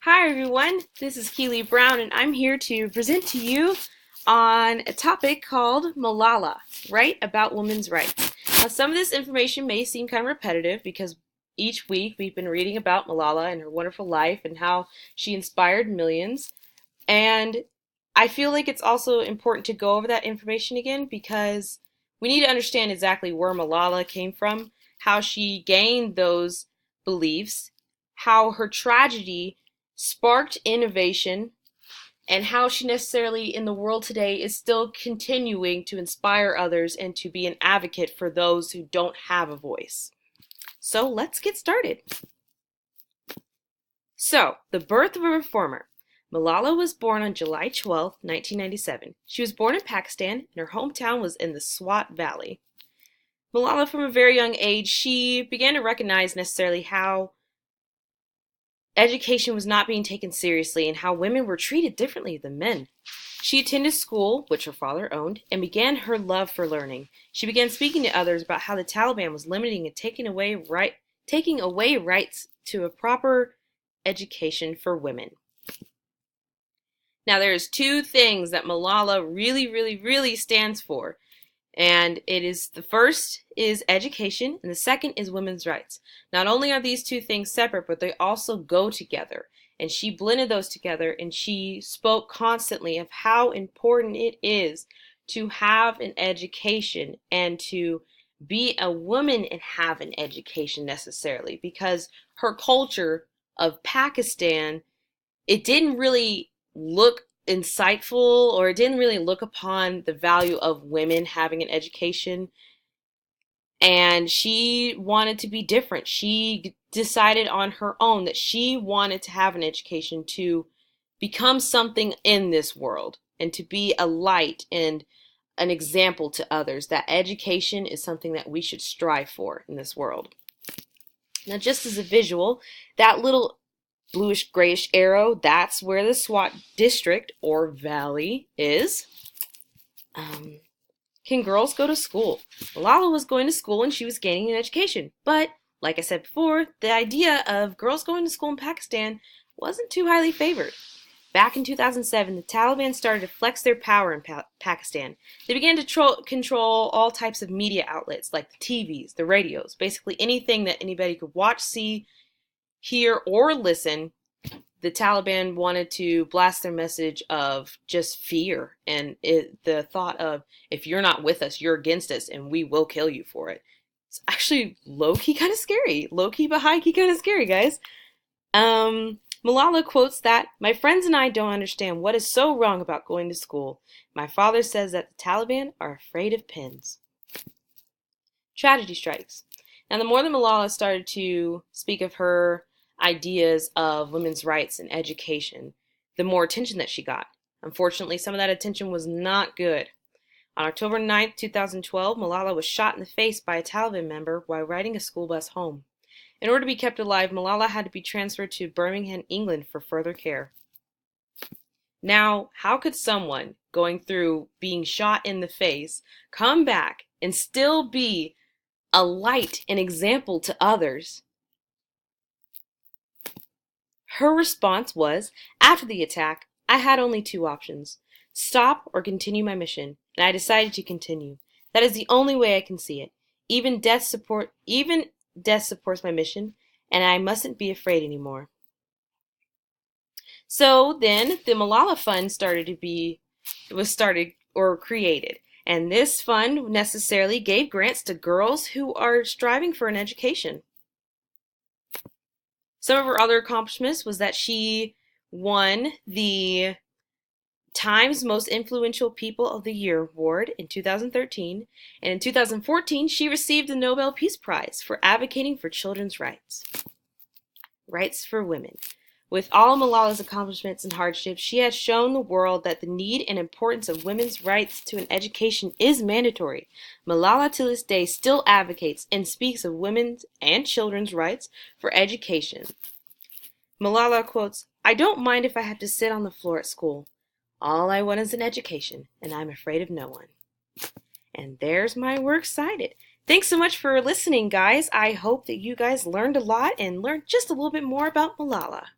Hi everyone, this is Keely Brown and I'm here to present to you on a topic called Malala, Right About Women's Rights. Now some of this information may seem kind of repetitive because each week we've been reading about Malala and her wonderful life and how she inspired millions. And I feel like it's also important to go over that information again because we need to understand exactly where Malala came from, how she gained those beliefs, how her tragedy sparked innovation, and how she necessarily in the world today is still continuing to inspire others and to be an advocate for those who don't have a voice. So let's get started. So, the birth of a reformer. Malala was born on July 12, 1997. She was born in Pakistan, and her hometown was in the Swat Valley. Malala, from a very young age, she began to recognize necessarily how education was not being taken seriously and how women were treated differently than men. She attended school, which her father owned, and began her love for learning. She began speaking to others about how the Taliban was limiting and taking away rights to a proper education for women. Now, there's two things that Malala really stands for. And the first is education, and the second is women's rights. Not only are these two things separate, but they also go together. And she blended those together, and she spoke constantly of how important it is to have an education and to be a woman and have an education necessarily, because her culture of Pakistan, it didn't really look insightful, or it didn't really look upon the value of women having an education. And she wanted to be different. She decided on her own that she wanted to have an education to become something in this world and to be a light and an example to others. That education is something that we should strive for in this world. Now, just as a visual, that little bluish grayish arrow, that's where the Swat district or valley is. Can girls go to school? Malala was going to school and she was gaining an education. But, like I said before, the idea of girls going to school in Pakistan wasn't too highly favored. Back in 2007, the Taliban started to flex their power in Pakistan. They began to control all types of media outlets like the TVs, the radios, basically anything that anybody could watch, see, hear, or listen. The Taliban wanted to blast their message of just fear and the thought of, if you're not with us, you're against us, and we will kill you for it. It's actually low-key kind of scary. Low-key but high-key kind of scary, guys. Malala quotes that, "My friends and I don't understand what is so wrong about going to school. My father says that the Taliban are afraid of pins." Tragedy strikes. Now, the more that Malala started to speak of her ideas of women's rights and education, the more attention that she got. Unfortunately, some of that attention was not good. On October 9, 2012, Malala was shot in the face by a Taliban member while riding a school bus home. In order to be kept alive, Malala had to be transferred to Birmingham, England for further care. Now, how could someone going through being shot in the face come back and still be a light and example to others? Her response was, "After the attack, I had only two options: stop or continue my mission, and I decided to continue. That is the only way I can see it. Even death supports my mission, and I mustn't be afraid anymore." So then the Malala Fund started or created. And this fund necessarily gave grants to girls who are striving for an education. Some of her other accomplishments was that she won the Times Most Influential People of the Year award in 2013, and in 2014 she received the Nobel Peace Prize for advocating for children's rights. Rights for women. With all Malala's accomplishments and hardships, she has shown the world that the need and importance of women's rights to an education is mandatory. Malala to this day still advocates and speaks of women's and children's rights for education. Malala quotes, "I don't mind if I have to sit on the floor at school. All I want is an education, and I'm afraid of no one." And there's my works cited. Thanks so much for listening, guys. I hope that you guys learned a lot and learned just a little bit more about Malala.